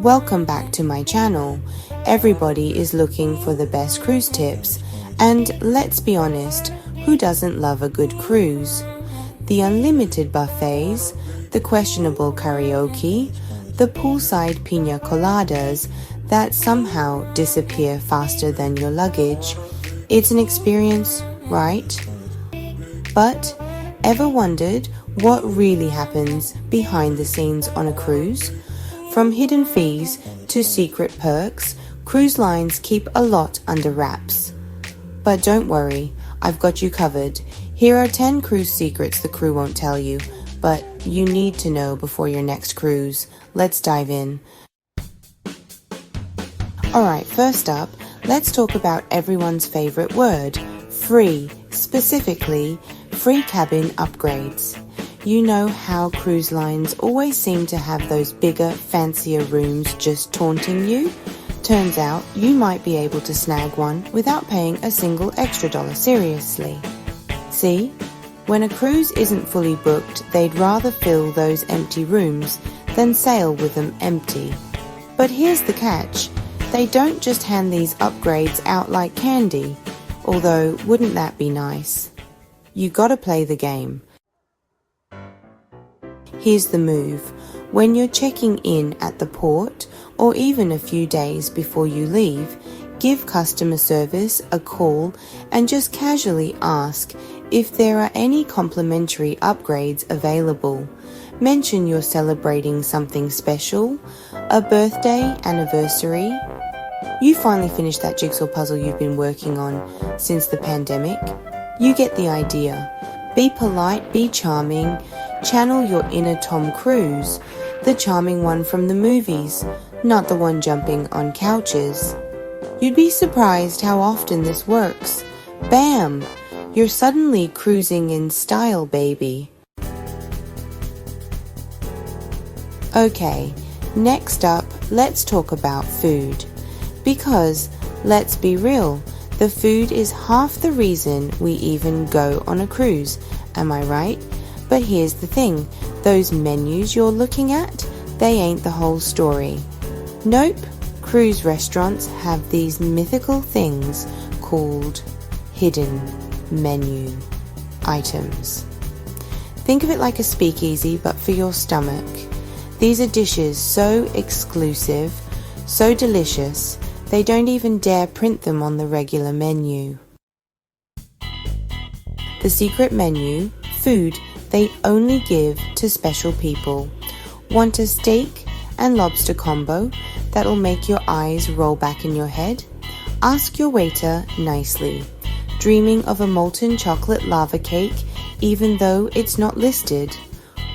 Welcome back to my channel. Everybody is looking for the best cruise tips, and let's be honest, who doesn't love a good cruise? The unlimited buffets, the questionable karaoke, the poolside piña coladas that somehow disappear faster than your luggage. It's an experience, right? But ever wondered what really happens behind the scenes on a cruise? From hidden fees to secret perks, cruise lines keep a lot under wraps. But don't worry, I've got you covered. Here are 10 cruise secrets the crew won't tell you, but you need to know before your next cruise. Let's dive in. Alright, first up, let's talk about everyone's favorite word, free, specifically free cabin upgrades. You know how cruise lines always seem to have those bigger, fancier rooms just taunting you? Turns out you might be able to snag one without paying a single extra dollar seriously. See? When a cruise isn't fully booked, they'd rather fill those empty rooms than sail with them empty. But here's the catch. They don't just hand these upgrades out like candy, although wouldn't that be nice? You gotta play the game. Here's the move. When you're checking in at the port, or even a few days before you leave, give customer service a call and just casually ask if there are any complimentary upgrades available. Mention you're celebrating something special, a birthday, anniversary. You finally finished that jigsaw puzzle you've been working on since the pandemic. You get the idea. Be polite, be charming, channel your inner Tom Cruise, the charming one from the movies, not the one jumping on couches. You'd be surprised how often this works. Bam! You're suddenly cruising in style, baby. Okay, next up, let's talk about food. Because, let's be real, the food is half the reason we even go on a cruise, am I right? But here's the thing, those menus you're looking at, they ain't the whole story. Nope, cruise restaurants have these mythical things called hidden menu items. Think of it like a speakeasy but for your stomach. These are dishes so exclusive, so delicious, they don't even dare print them on the regular menu. The secret menu, food they only give to special people. Want a steak and lobster combo that'll make your eyes roll back in your head? Ask your waiter nicely. Dreaming of a molten chocolate lava cake even though it's not listed?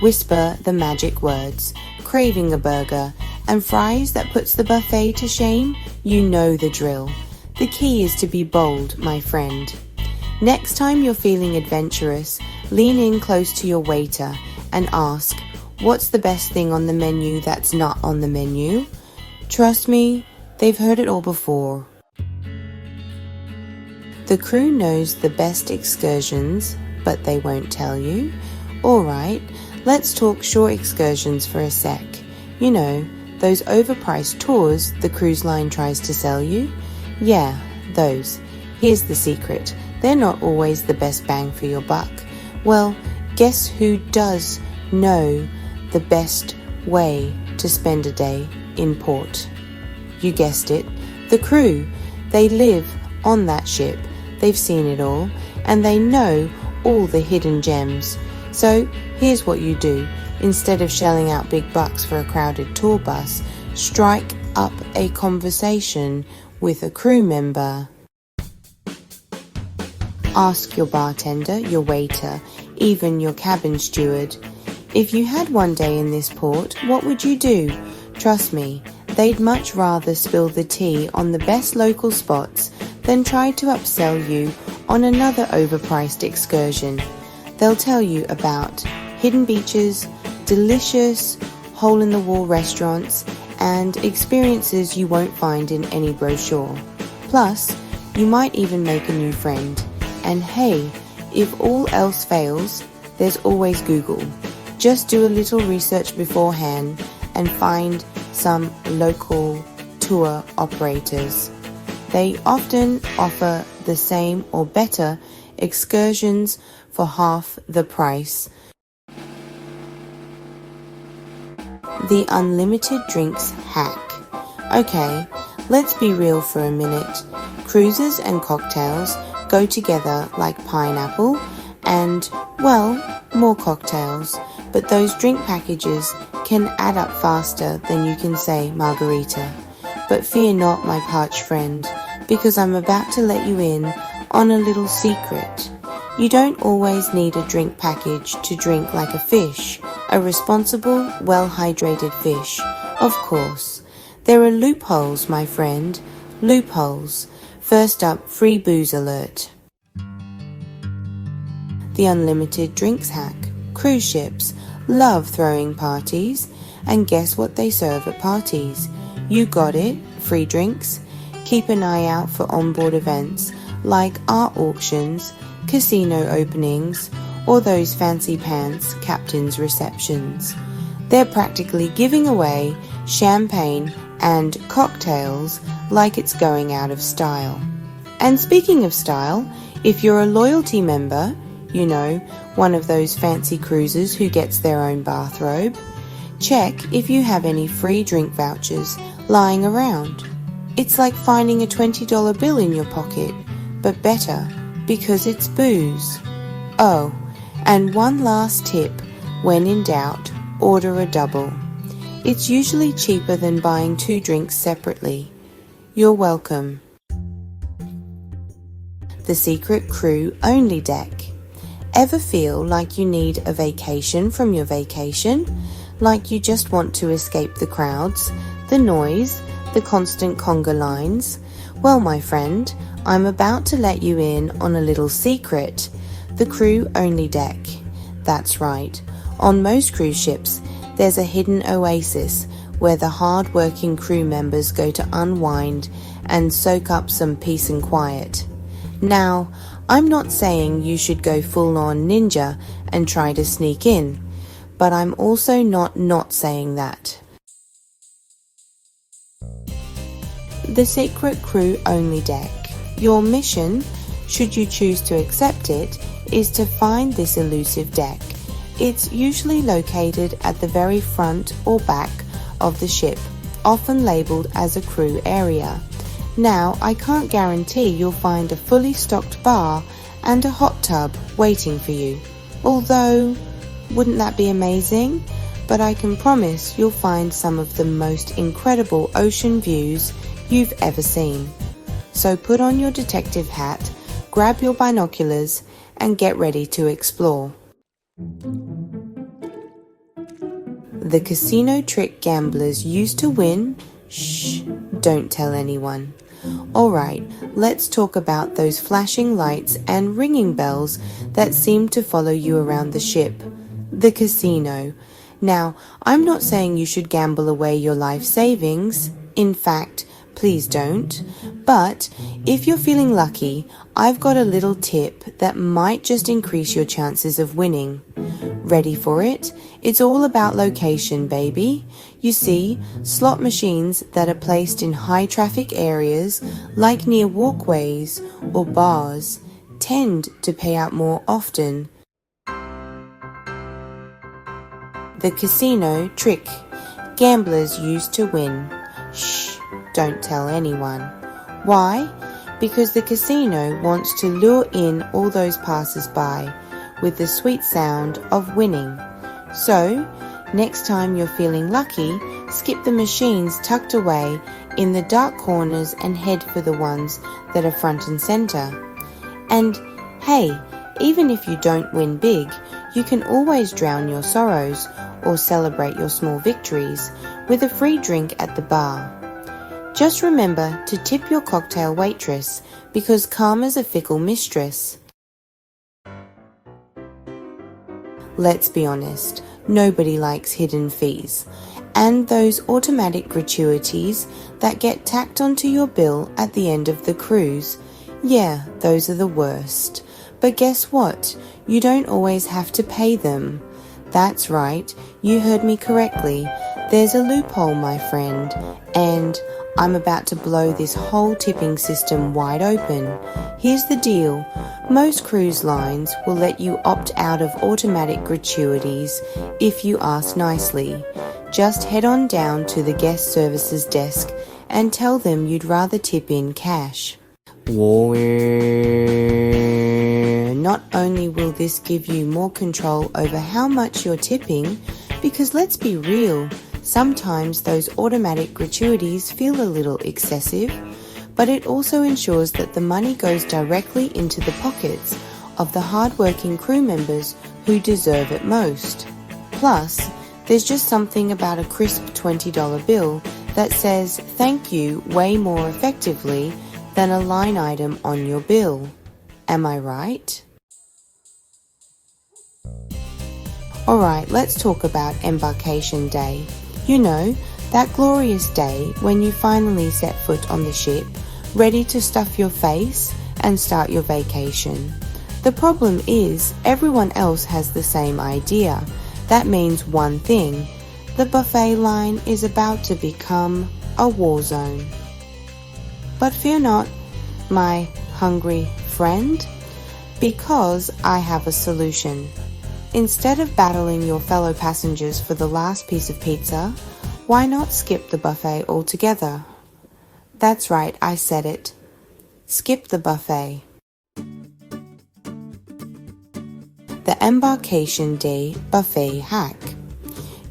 Whisper the magic words. Craving a burger and fries that puts the buffet to shame? You know the drill. The key is to be bold, my friend. Next time you're feeling adventurous, lean in close to your waiter and ask, what's the best thing on the menu that's not on the menu? Trust me, they've heard it all before. The crew knows the best excursions, but they won't tell you. Alright, let's talk shore excursions for a sec. You know, those overpriced tours the cruise line tries to sell you? Yeah, those. Here's the secret. They're not always the best bang for your buck. Well, guess who does know the best way to spend a day in port? You guessed it, the crew. They live on that ship. They've seen it all, and they know all the hidden gems. So here's what you do. Instead of shelling out big bucks for a crowded tour bus, strike up a conversation with a crew member. Ask your bartender, your waiter, even your cabin steward. If you had one day in this port, what would you do? Trust me, they'd much rather spill the tea on the best local spots than try to upsell you on another overpriced excursion. They'll tell you about hidden beaches, delicious hole-in-the-wall restaurants, and experiences you won't find in any brochure. Plus, you might even make a new friend. And hey, if all else fails, there's always Google. Just do a little research beforehand and find some local tour operators. They often offer the same or better excursions for half the price. The unlimited drinks hack. Okay, let's be real for a minute. Cruises and cocktails go together like pineapple and, well, more cocktails. But those drink packages can add up faster than you can say margarita. But fear not, my parched friend, because I'm about to let you in on a little secret. You don't always need a drink package to drink like a fish, a responsible, well-hydrated fish. Of course, there are loopholes, my friend, loopholes. First up, free booze alert. The unlimited drinks hack. Cruise ships love throwing parties, and guess what they serve at parties? You got it, free drinks. Keep an eye out for onboard events like art auctions, casino openings, or those fancy pants captain's receptions. They're practically giving away champagne and cocktails like it's going out of style. And speaking of style, if you're a loyalty member, you know, one of those fancy cruisers who gets their own bathrobe, check if you have any free drink vouchers lying around. It's like finding a $20 bill in your pocket, but better, because it's booze. Oh, and one last tip, when in doubt, order a double. It's usually cheaper than buying 2 drinks separately. You're welcome. The secret crew only deck. Ever feel like you need a vacation from your vacation? Like you just want to escape the crowds, the noise, the constant conga lines? Well, my friend, I'm about to let you in on a little secret. The crew only deck. That's right. On most cruise ships, there's a hidden oasis where the hard-working crew members go to unwind and soak up some peace and quiet. Now, I'm not saying you should go full-on ninja and try to sneak in, but I'm also not saying that. The secret crew only deck. Your mission, should you choose to accept it, is to find this elusive deck. It's usually located at the very front or back of the ship, often labelled as a crew area. Now, I can't guarantee you'll find a fully stocked bar and a hot tub waiting for you. Although, wouldn't that be amazing? But I can promise you'll find some of the most incredible ocean views you've ever seen. So put on your detective hat, grab your binoculars, and get ready to explore. The casino trick gamblers used to win. Shh, don't tell anyone. Alright, let's talk about those flashing lights and ringing bells that seem to follow you around the ship. The casino. Now, I'm not saying you should gamble away your life savings. In fact, please don't. But if you're feeling lucky, I've got a little tip that might just increase your chances of winning. Ready for it? It's all about location, baby. You see, slot machines that are placed in high traffic areas, like near walkways or bars, tend to pay out more often. The casino trick. Gamblers used to win. Shh, don't tell anyone. Why? Because the casino wants to lure in all those passers-by with the sweet sound of winning. So, next time you're feeling lucky, skip the machines tucked away in the dark corners and head for the ones that are front and center. And hey, even if you don't win big, you can always drown your sorrows or celebrate your small victories with a free drink at the bar. Just remember to tip your cocktail waitress, because karma's a fickle mistress. Let's be honest, nobody likes hidden fees, and those automatic gratuities that get tacked onto your bill at the end of the cruise. Yeah, those are the worst. But guess what? You don't always have to pay them. That's right, you heard me correctly. There's a loophole, my friend, and I'm about to blow this whole tipping system wide open. Here's the deal. Most cruise lines will let you opt out of automatic gratuities if you ask nicely. Just head on down to the guest services desk and tell them you'd rather tip in cash. Not only will this give you more control over how much you're tipping, because let's be real, sometimes those automatic gratuities feel a little excessive, but it also ensures that the money goes directly into the pockets of the hard-working crew members who deserve it most. Plus, there's just something about a crisp $20 bill that says thank you way more effectively than a line item on your bill. Am I right? Alright, let's talk about Embarkation Day. You know, that glorious day when you finally set foot on the ship, ready to stuff your face and start your vacation. The problem is, everyone else has the same idea. That means one thing: the buffet line is about to become a war zone. But fear not, my hungry friend, because I have a solution. Instead of battling your fellow passengers for the last piece of pizza, why not skip the buffet altogether? That's right, I said it. Skip the buffet. The Embarkation Day Buffet Hack.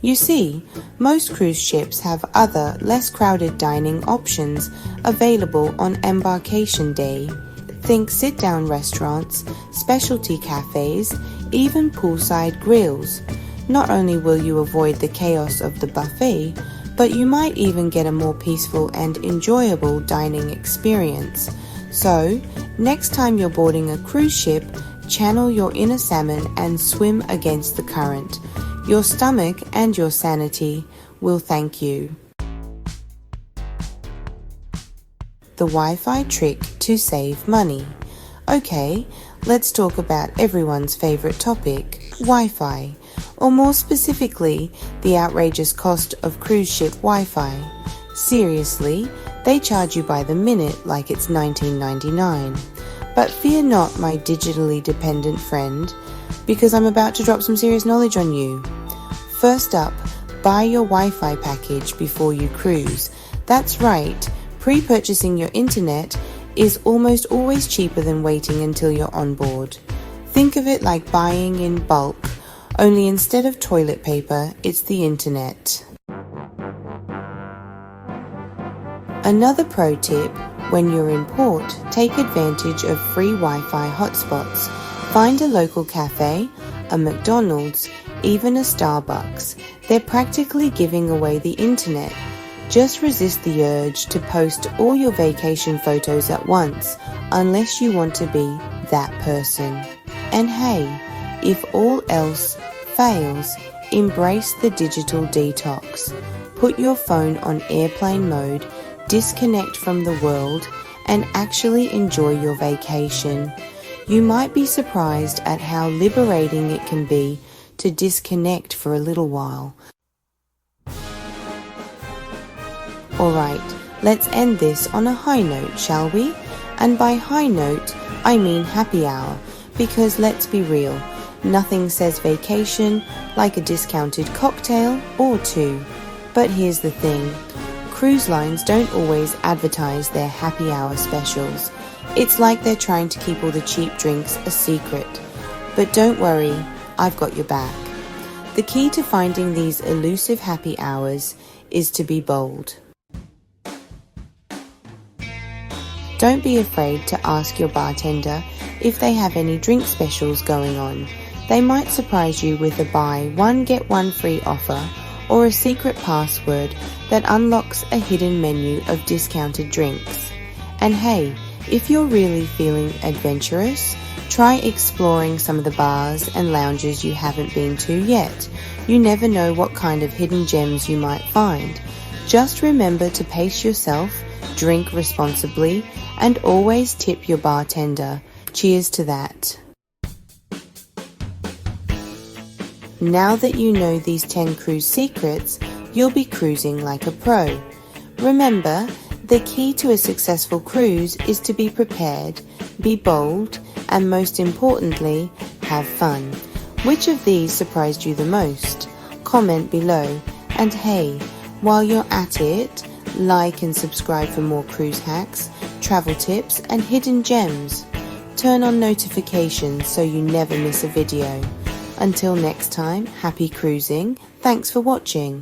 You see, most cruise ships have other, less crowded dining options available on Embarkation Day. Think sit-down restaurants, specialty cafes, even poolside grills. Not only will you avoid the chaos of the buffet, but you might even get a more peaceful and enjoyable dining experience. So, next time you're boarding a cruise ship, channel your inner salmon and swim against the current. Your stomach and your sanity will thank you. The Wi-Fi trick to save money. Okay, let's talk about everyone's favorite topic, Wi-Fi, or more specifically, the outrageous cost of cruise ship Wi-Fi. Seriously, they charge you by the minute like it's $19.99. But fear not, my digitally dependent friend, because I'm about to drop some serious knowledge on you. First up, buy your Wi-Fi package before you cruise. That's right, pre-purchasing your internet is almost always cheaper than waiting until you're on board. Think of it like buying in bulk, only instead of toilet paper, it's the internet. Another pro tip, when you're in port, take advantage of free Wi-Fi hotspots. Find a local cafe, a McDonald's, even a Starbucks. They're practically giving away the internet. Just resist the urge to post all your vacation photos at once, unless you want to be that person. And hey, if all else fails, embrace the digital detox. Put your phone on airplane mode, disconnect from the world, and actually enjoy your vacation. You might be surprised at how liberating it can be to disconnect for a little while. Alright, let's end this on a high note, shall we? And by high note, I mean happy hour, because let's be real, nothing says vacation like a discounted cocktail or two. But here's the thing, cruise lines don't always advertise their happy hour specials. It's like they're trying to keep all the cheap drinks a secret. But don't worry, I've got your back. The key to finding these elusive happy hours is to be bold. Don't be afraid to ask your bartender if they have any drink specials going on. They might surprise you with a buy one get one free offer or a secret password that unlocks a hidden menu of discounted drinks. And hey, if you're really feeling adventurous, try exploring some of the bars and lounges you haven't been to yet. You never know what kind of hidden gems you might find. Just remember to pace yourself, drink responsibly, and always tip your bartender. Cheers to that. Now that you know these 10 cruise secrets, you'll be cruising like a pro. Remember, the key to a successful cruise is to be prepared, be bold, and most importantly, have fun. Which of these surprised you the most? Comment below. And hey, while you're at it, like and subscribe for more cruise hacks, travel tips, and hidden gems. Turn on notifications so you never miss a video. Until next time, happy cruising. Thanks for watching.